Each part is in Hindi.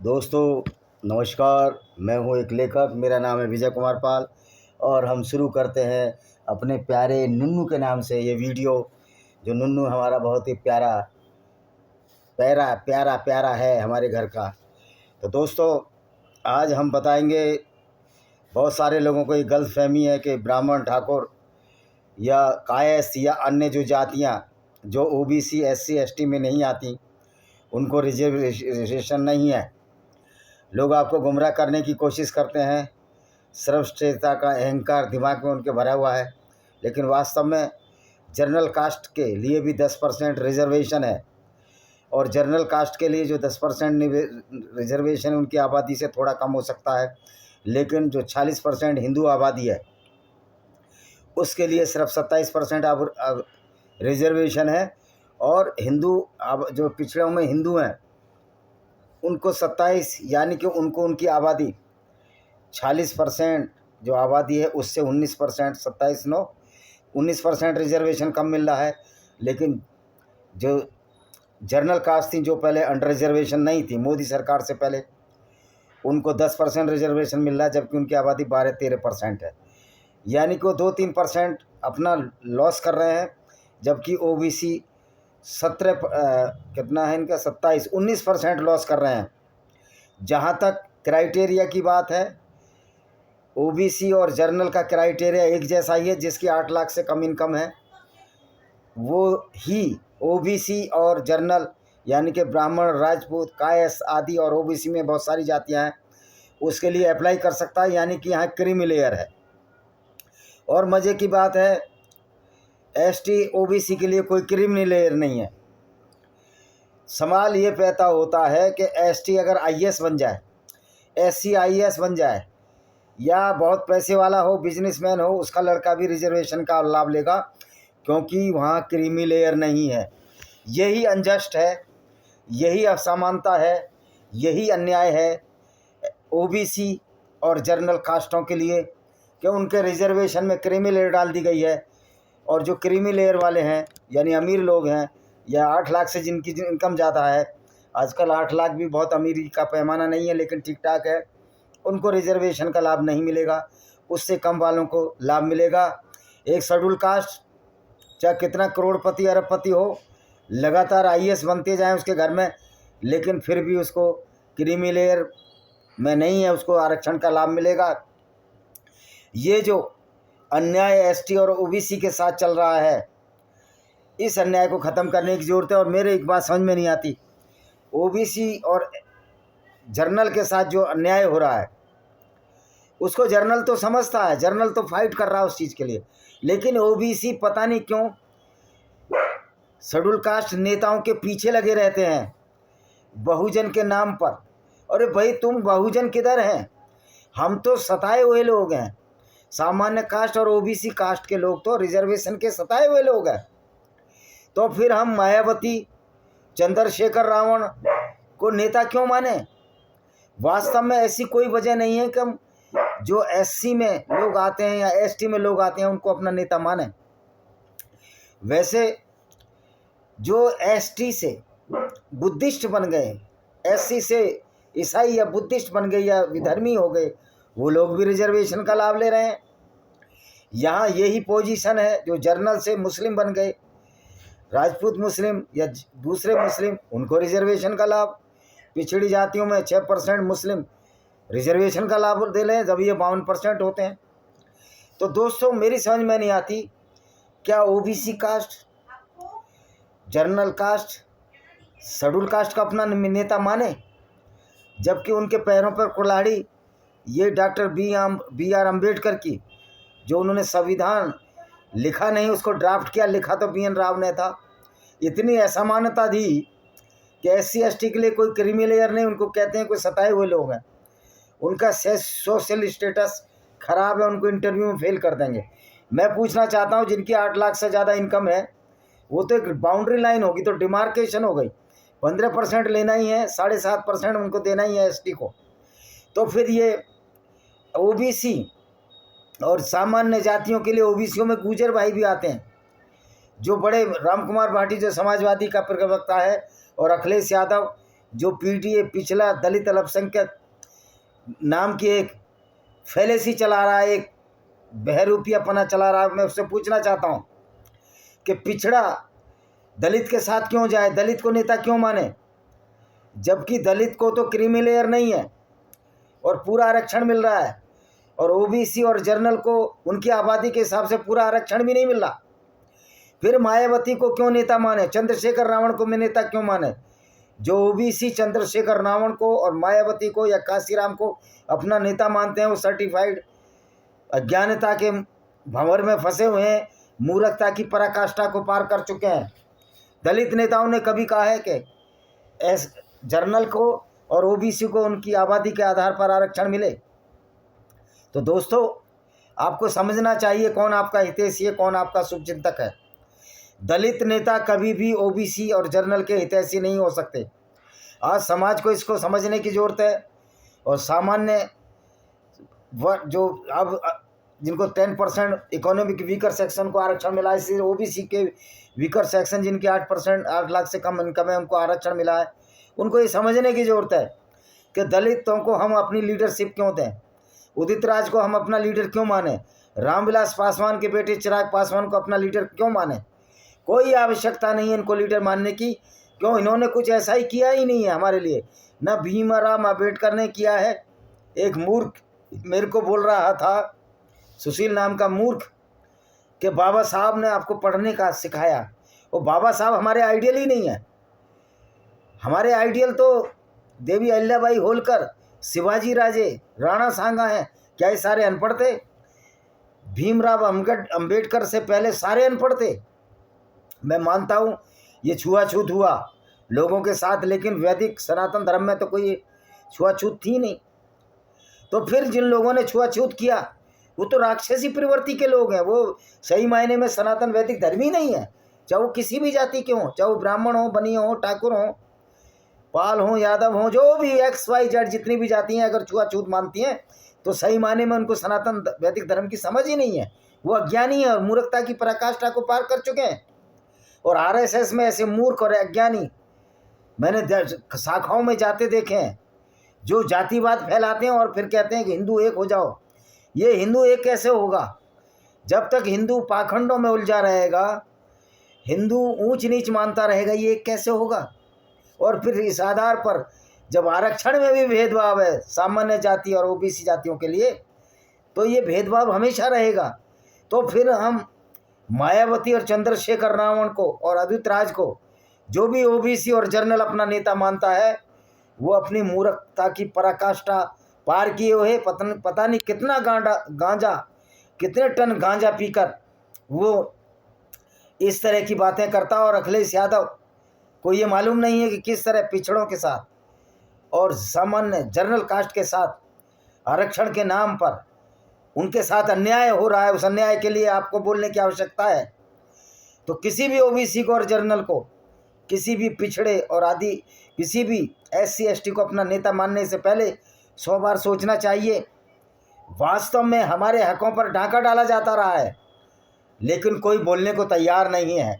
दोस्तों नमस्कार। मैं हूं एक लेखक, मेरा नाम है विजय कुमार पाल और हम शुरू करते हैं अपने प्यारे नुन्नू के नाम से ये वीडियो। जो नुन्नू हमारा बहुत ही प्यारा प्यारा प्यारा प्यारा है हमारे घर का। तो दोस्तों आज हम बताएंगे, बहुत सारे लोगों को ये गलतफहमी है कि ब्राह्मण, ठाकुर या कायस्थ या अन्य जो जातियाँ जो ओबीसी, एससी, एसटी में नहीं आती उनको रिजर्वेशन नहीं है। लोग आपको गुमराह करने की कोशिश करते हैं। सर्वश्रेष्ठता का अहंकार दिमाग में उनके भरा हुआ है, लेकिन वास्तव में जनरल कास्ट के लिए भी 10% रिजर्वेशन है। और जनरल कास्ट के लिए जो 10% रिजर्वेशन है उनकी आबादी से थोड़ा कम हो सकता है, लेकिन जो 40% हिंदू आबादी है उसके लिए सिर्फ 27% अब रिजर्वेशन है। और हिंदू जो पिछड़ों में हिंदू हैं उनको 27, यानी कि उनको उनकी आबादी 40% जो आबादी है उससे 19%, 19% रिजर्वेशन कम मिल रहा है। लेकिन जो जनरल कास्ट थी, जो पहले अंडर रिजर्वेशन नहीं थी मोदी सरकार से पहले, उनको 10% रिजर्वेशन मिल रहा है, जबकि उनकी आबादी 12-13% है। यानी कि वो 2-3% अपना लॉस कर रहे हैं, जबकि ओबीसी 17 कितना है इनका 19% लॉस कर रहे हैं। जहाँ तक क्राइटेरिया की बात है, ओबीसी और जनरल का क्राइटेरिया एक जैसा ही है। जिसकी 8 लाख से कम इनकम है वो ही ओबीसी और जनरल, यानी कि ब्राह्मण, राजपूत, कायस्थ आदि, और ओबीसी में बहुत सारी जातियाँ हैं, उसके लिए अप्लाई कर सकता है। यानी कि यहाँ क्रीमी लेयर है। और मज़े की बात है, एसटी ओबीसी के लिए कोई क्रीमी लेयर नहीं है। सवाल ये पैदा होता है कि एसटी अगर आईएएस बन जाए, एससी आईएएस बन जाए, या बहुत पैसे वाला हो, बिजनेसमैन हो, उसका लड़का भी रिजर्वेशन का लाभ लेगा, क्योंकि वहाँ क्रीमी लेयर नहीं है। यही अनजस्ट है, यही असमानता है, यही अन्याय है ओबीसी और जनरल कास्टों के लिए, कि उनके रिजर्वेशन में क्रीमी लेयर डाल दी गई है। और जो क्रीमी लेयर वाले हैं, यानी अमीर लोग हैं, या 8 लाख से जिनकी इनकम ज़्यादा है, आजकल 8 लाख भी बहुत अमीरी का पैमाना नहीं है, लेकिन ठीक ठाक है, उनको रिजर्वेशन का लाभ नहीं मिलेगा। उससे कम वालों को लाभ मिलेगा। एक शेड्यूल कास्ट चाहे कितना करोड़पति अरबपति हो, लगातार आईएएस बनते जाएं उसके घर में, लेकिन फिर भी उसको क्रीमी लेयर में नहीं है, उसको आरक्षण का लाभ मिलेगा। ये जो अन्याय एसटी और ओबीसी के साथ चल रहा है, इस अन्याय को ख़त्म करने की ज़रूरत है। और मेरे एक बात समझ में नहीं आती, ओबीसी और जर्नल के साथ जो अन्याय हो रहा है उसको जर्नल तो समझता है, जर्नल तो फाइट कर रहा है उस चीज़ के लिए, लेकिन ओबीसी पता नहीं क्यों शेड्यूल कास्ट नेताओं के पीछे लगे रहते हैं बहुजन के नाम पर। अरे भाई, तुम बहुजन किधर हैं? हम तो सताए हुए लोग हैं। सामान्य कास्ट और ओबीसी कास्ट के लोग तो रिजर्वेशन के सताए हुए लोग हैं। तो फिर हम मायावती, चंद्रशेखर रावण को नेता क्यों माने? वास्तव में ऐसी कोई वजह नहीं है कि हम जो एससी में लोग आते हैं या एसटी में लोग आते हैं उनको अपना नेता माने। वैसे जो एसटी से बुद्धिस्ट बन गए, एससी से ईसाई या बुद्धिस्ट बन गए या विधर्मी हो गए, वो लोग भी रिजर्वेशन का लाभ ले रहे हैं। यहाँ यही पोजीशन है, जो जर्नल से मुस्लिम बन गए, राजपूत मुस्लिम या दूसरे मुस्लिम, उनको रिजर्वेशन का लाभ। पिछड़ी जातियों में 6% मुस्लिम रिजर्वेशन का लाभ दे रहे हैं, जब ये 52% होते हैं। तो दोस्तों मेरी समझ में नहीं आती, क्या OBC caste, general caste, schedule caste का अपना नेता माने, जबकि उनके पैरों पर कुल्हाड़ी ये डॉक्टर बी आर अम्बेडकर की, जो उन्होंने संविधान लिखा नहीं, उसको ड्राफ्ट किया, लिखा तो बी एन राव ने था। इतनी असमानता दी कि एससी एसटी के लिए कोई क्रीमी लेयर नहीं, उनको कहते हैं कोई सताए हुए लोग हैं, उनका सोशल स्टेटस खराब है, उनको इंटरव्यू में फेल कर देंगे। मैं पूछना चाहता हूं, जिनकी 8 लाख से ज़्यादा इनकम है, वो तो एक बाउंड्री लाइन होगी, तो डिमार्केशन हो गई, 15% लेना ही है, 7.5% उनको देना ही है एसटी को। तो फिर ये ओबीसी और सामान्य जातियों के लिए, ओबीसीयों में गुजर भाई भी आते हैं, जो बड़े राम कुमार भाटी जो समाजवादी का प्रवक्ता है, और अखिलेश यादव जो पीटीए पिछला दलित अल्पसंख्यक नाम की एक फैलेसी चला रहा है, एक बहरूपियापना चला रहा है, मैं उससे पूछना चाहता हूँ कि पिछड़ा दलित के साथ क्यों जाए, दलित को नेता क्यों माने, जबकि दलित को तो क्रीमी लेयर नहीं है और पूरा आरक्षण मिल रहा है, और ओबीसी और जर्नल को उनकी आबादी के हिसाब से पूरा आरक्षण भी नहीं मिल रहा। फिर मायावती को क्यों नेता माने, चंद्रशेखर रावण को मैं नेता क्यों माने? जो ओबीसी चंद्रशेखर रावण को और मायावती को या काशीराम को अपना नेता मानते हैं, वो सर्टिफाइड अज्ञानता के भंवर में फंसे हुए हैं, मूर्खता की पराकाष्ठा को पार कर चुके हैं। दलित नेताओं ने कभी कहा है कि जर्नल को और ओबीसी को उनकी आबादी के आधार पर आरक्षण मिले? तो दोस्तों, आपको समझना चाहिए कौन आपका हितैषी है, कौन आपका शुभचिंतक है। दलित नेता कभी भी ओबीसी और जर्नल के हितैषी नहीं हो सकते। आज समाज को इसको समझने की ज़रूरत है, और सामान्य जो अब जिनको 10% इकोनॉमिक वीकर सेक्शन को आरक्षण मिला है, इसलिए ओबीसी के वीकर सेक्शन जिनकी 8% 8 लाख से कम इनकम है, उनको आरक्षण मिला है। उनको ये समझने की ज़रूरत है कि दलितों को हम अपनी लीडरशिप क्यों दें, उदित राज को हम अपना लीडर क्यों माने, रामविलास पासवान के बेटे चिराग पासवान को अपना लीडर क्यों माने। कोई आवश्यकता नहीं है इनको लीडर मानने की। क्यों? इन्होंने कुछ ऐसा ही किया ही नहीं है हमारे लिए, न भीमराव अम्बेडकर ने किया है। एक मूर्ख मेरे को बोल रहा था, सुशील नाम का मूर्ख, कि बाबा साहब ने आपको पढ़ने का सिखाया। वो बाबा साहब हमारे आइडियल ही नहीं है। हमारे आइडियल तो देवी अहिल्याबाई होलकर, शिवाजी राजे, राणा सांगा हैं। क्या ये सारे अनपढ़ थे? भीमराव अम्बेडकर से पहले सारे अनपढ़ थे। मैं मानता हूँ ये छुआछूत हुआ लोगों के साथ, लेकिन वैदिक सनातन धर्म में तो कोई छुआछूत थी नहीं। तो फिर जिन लोगों ने छुआछूत किया वो तो राक्षसी प्रवृत्ति के लोग हैं। वो सही मायने में सनातन वैदिक धर्म ही नहीं है, चाहे वो किसी भी जाति के हों, चाहे वो ब्राह्मण हो, बनिया हो, ठाकुर हो, पाल हो, यादव हो, जो भी XYZ जितनी भी जाति हैं, अगर छुआछूत मानती हैं तो सही मायने में उनको सनातन वैदिक धर्म की समझ ही नहीं है। वो अज्ञानी है और मूर्खता की पराकाष्ठा को पार कर चुके हैं। और RSS में ऐसे मूर्ख और अज्ञानी मैंने शाखाओं में जाते देखे हैं, जो जातिवाद फैलाते हैं और फिर कहते हैं कि हिंदू एक हो जाओ। ये हिंदू एक कैसे होगा? जब तक हिंदू पाखंडों में उलझा रहेगा, हिंदू ऊंच नीच मानता रहेगा, ये एक कैसे होगा? और फिर इस आधार पर जब आरक्षण में भी भेदभाव है सामान्य जाति और ओबीसी जातियों के लिए, तो ये भेदभाव हमेशा रहेगा। तो फिर हम मायावती और चंद्रशेखर रावण को और अद्वित राज को, जो भी ओबीसी और जर्नल अपना नेता मानता है, वो अपनी मूर्खता की पराकाष्ठा पार किए हुए पता नहीं कितना गांजा कितने टन गांजा पीकर वो इस तरह की बातें करता। और अखिलेश यादव को ये मालूम नहीं है कि किस तरह पिछड़ों के साथ और सामान्य जर्नल कास्ट के साथ आरक्षण के नाम पर उनके साथ अन्याय हो रहा है। उस अन्याय के लिए आपको बोलने की आवश्यकता है। तो किसी भी ओबीसी को और जर्नल को, किसी भी पिछड़े और आदि किसी भी SC ST को अपना नेता मानने से पहले 100 बार सोचना चाहिए। वास्तव में हमारे हकों पर डाका डाला जाता रहा है, लेकिन कोई बोलने को तैयार नहीं है।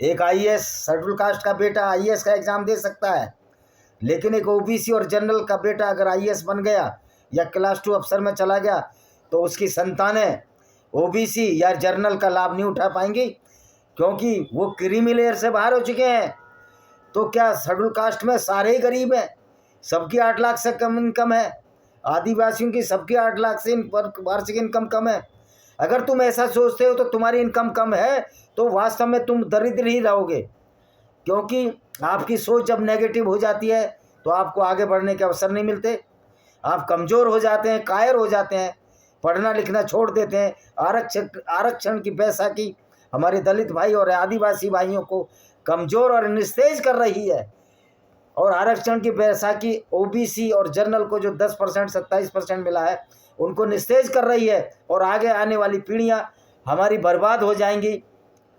एक IAS शेड्यूल कास्ट का बेटा IAS का एग्ज़ाम दे सकता है, लेकिन एक ओबीसी और जनरल का बेटा अगर IAS बन गया या क्लास 2 अफसर में चला गया तो उसकी संतानें ओबीसी या जर्नल का लाभ नहीं उठा पाएंगी, क्योंकि वो क्रीमी लेयर से बाहर हो चुके हैं। तो क्या शेड्यूल कास्ट में सारे ही गरीब हैं? सबकी 8 लाख से कम इनकम है। आदिवासियों की सबकी 8 लाख से वार्षिक इनकम कम है। अगर तुम ऐसा सोचते हो तो तुम्हारी इनकम कम है तो वास्तव में तुम दरिद्र ही रहोगे, क्योंकि आपकी सोच जब नेगेटिव हो जाती है तो आपको आगे बढ़ने के अवसर नहीं मिलते। आप कमज़ोर हो जाते हैं, कायर हो जाते हैं, पढ़ना लिखना छोड़ देते हैं। आरक्षण की बैसाखी हमारे दलित भाई और आदिवासी भाइयों को कमज़ोर और निस्तेज कर रही है। और आरक्षण की बैसाखी ओबीसी और जर्नल को जो 10% 27% मिला है उनको निस्तेज कर रही है, और आगे आने वाली पीढ़ियां हमारी बर्बाद हो जाएंगी।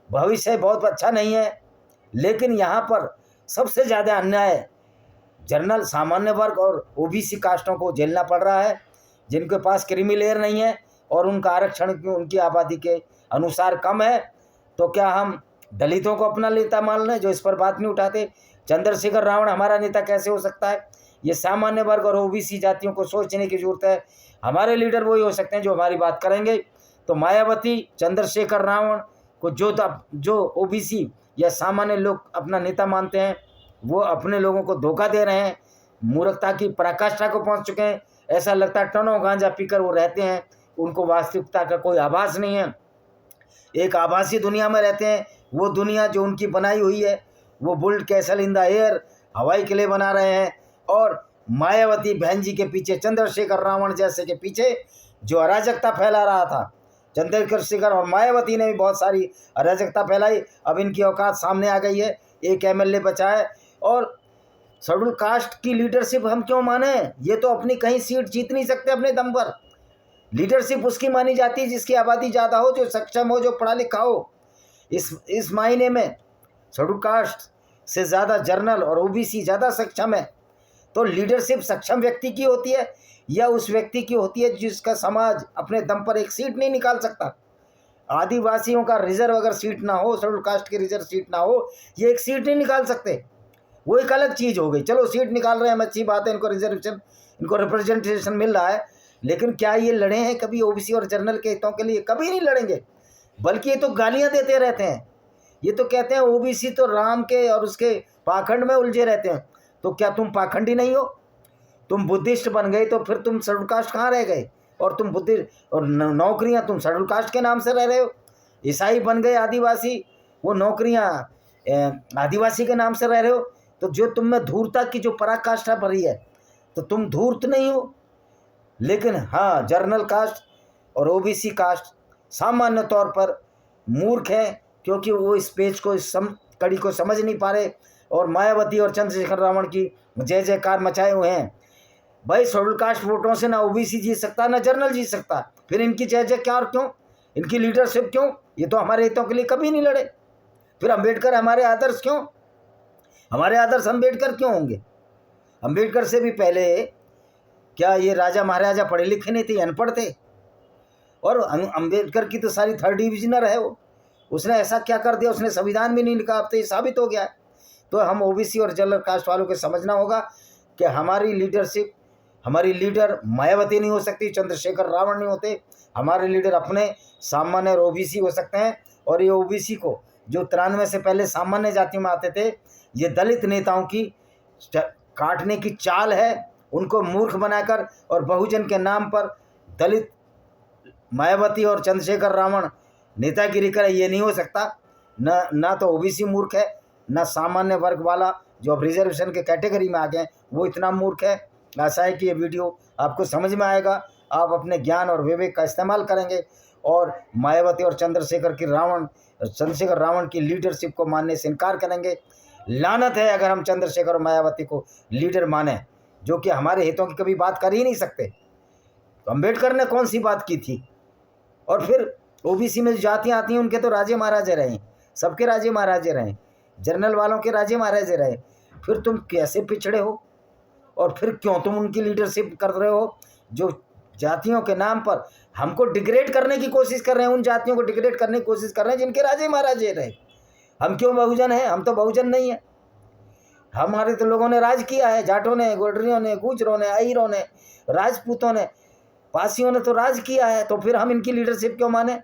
भविष्य बहुत अच्छा नहीं है। लेकिन यहाँ पर सबसे ज़्यादा अन्याय जर्नल सामान्य वर्ग और ओबीसी कास्टों को झेलना पड़ रहा है, जिनके पास क्रीमी लेयर नहीं है और उनका आरक्षण उनकी आबादी के अनुसार कम है। तो क्या हम दलितों को अपना नेता मान लें जो इस पर बात नहीं उठाते? चंद्रशेखर रावण हमारा नेता कैसे हो सकता है? ये सामान्य वर्ग और ओबीसी जातियों को सोचने की जरूरत है। हमारे लीडर वही हो सकते हैं जो हमारी बात करेंगे। तो मायावती, चंद्रशेखर रावण को जो ओबीसी या सामान्य लोग अपना नेता मानते हैं, वो अपने लोगों को धोखा दे रहे हैं, मूर्खता की पराकाष्ठा को पहुंच चुके हैं। ऐसा लगता है टनों गांजा पीकर वो रहते हैं, उनको वास्तविकता का कोई आभास नहीं है, एक आभासी दुनिया में रहते हैं। वो दुनिया जो उनकी बनाई हुई है, वो built castle in the air हवाई किले बना रहे हैं। और मायावती बहन जी के पीछे, चंद्रशेखर रावण जैसे के पीछे जो अराजकता फैला रहा था, चंद्रशेखर और मायावती ने भी बहुत सारी अराजकता फैलाई। अब इनकी औकात सामने आ गई है, एक एमएलए बचा है। और शेड्यूल कास्ट की लीडरशिप हम क्यों माने? ये तो अपनी कहीं सीट जीत नहीं सकते अपने दम पर। लीडरशिप उसकी मानी जाती है जिसकी आबादी ज़्यादा हो, जो सक्षम हो, जो पढ़ा लिखा हो। इस मायने में शेड्यूल कास्ट से ज़्यादा जर्नल और ओबीसी ज़्यादा सक्षम है। तो लीडरशिप सक्षम व्यक्ति की होती है या उस व्यक्ति की होती है जिसका समाज अपने दम पर एक सीट नहीं निकाल सकता? आदिवासियों का रिजर्व अगर सीट ना हो, शेड्यूल कास्ट की रिजर्व सीट ना हो, ये एक सीट नहीं निकाल सकते। वो एक अलग चीज़ हो गई। चलो सीट निकाल रहे हैं, अच्छी बात है, इनको रिजर्वेशन, इनको रिप्रेजेंटेशन मिल रहा है, लेकिन क्या ये लड़े हैं कभी ओबीसी और जर्नल के हितों के लिए? कभी नहीं लड़ेंगे। बल्कि ये तो गालियां देते रहते हैं। ये तो कहते हैं ओबीसी तो राम के और उसके पाखंड में उलझे रहते हैं। तो क्या तुम पाखंडी नहीं हो? तुम बुद्धिस्ट बन गए तो फिर तुम शेड्यूल कास्ट कहाँ रह गए? और तुम बुद्धिस्ट और नौकरियां तुम शेड्यूल कास्ट के नाम से रह रहे हो। ईसाई बन गए आदिवासी, वो नौकरियां आदिवासी के नाम से रह रहे हो। तो जो तुम में धूर्तता की जो पराकाष्ठा भरी है, तो तुम धूर्त नहीं हो। लेकिन हाँ, जर्नल कास्ट और ओबीसी कास्ट सामान्य तौर पर मूर्ख है, क्योंकि वो इस पेज को, इस कड़ी को समझ नहीं पा रहे। और मायावती और चंद्रशेखर रावण की जय जयकार मचाए हुए हैं। भाई शेड्यूल कास्ट वोटों से ना ओबीसी जीत सकता ना जर्नल जीत सकता, फिर इनकी जय जयकार क्यों? इनकी लीडरशिप क्यों? ये तो हमारे हितों के लिए कभी नहीं लड़े। फिर अम्बेडकर हमारे आदर्श क्यों? हमारे आदर्श अम्बेडकर क्यों होंगे? अम्बेडकर से भी पहले क्या ये राजा महाराजा पढ़े लिखे नहीं थे, अनपढ़ थे? और अम्बेडकर की तो सारी थर्ड डिविजनर है वो। उसने ऐसा क्या कर दिया, उसने संविधान भी नहीं लिखा। अब तो ये साबित हो गया है। तो हम ओबीसी और जनरल कास्ट वालों को समझना होगा कि हमारी लीडरशिप, हमारी लीडर मायावती नहीं हो सकती, चंद्रशेखर रावण नहीं होते। हमारे लीडर अपने सामान्य और ओबीसी हो सकते हैं। और ये ओबीसी को जो 93 से पहले सामान्य जाति में आते थे, ये दलित नेताओं की काटने की चाल है, उनको मूर्ख बनाकर। और बहुजन के नाम पर दलित मायावती और चंद्रशेखर रावण नेतागिरी करे, ये नहीं हो सकता। ना तो ओबीसी मूर्ख है, ना सामान्य वर्ग वाला जो अब रिजर्वेशन के कैटेगरी में आ गए वो इतना मूर्ख है। आशा है कि ये वीडियो आपको समझ में आएगा, आप अपने ज्ञान और विवेक का इस्तेमाल करेंगे और मायावती और चंद्रशेखर रावण की लीडरशिप को मानने से इनकार करेंगे। लानत है अगर हम चंद्रशेखर और मायावती को लीडर माने, जो कि हमारे हितों की कभी बात कर ही नहीं सकते। तो अम्बेडकर ने कौन सी बात की थी? और फिर ओबीसी में जो जातियाँ आती हैं उनके तो राजे महाराजे रहे, सबके राजे महाराजे रहे, जर्नल वालों के राजे महाराजे रहे। फिर तुम कैसे पिछड़े हो? और फिर क्यों तुम उनकी लीडरशिप कर रहे हो जो जातियों के नाम पर हमको डिग्रेड करने की कोशिश कर रहे हैं, उन जातियों को डिग्रेड करने की कोशिश कर रहे हैं जिनके राजे महाराजे रहे। हम क्यों बहुजन हैं? हम तो बहुजन नहीं है। हमारे तो लोगों ने राज किया है, जाटों ने, गोल्डरियों ने, गुजरों ने, अहीरों ने, राजपूतों ने, पासियों ने तो राज किया है। तो फिर हम इनकी लीडरशिप क्यों माने?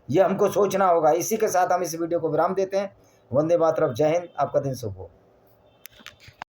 ये हमको सोचना होगा। इसी के साथ हम इस वीडियो को विराम देते हैं। वंदे मातरम, जय हिंद, आपका दिन शुभ हो।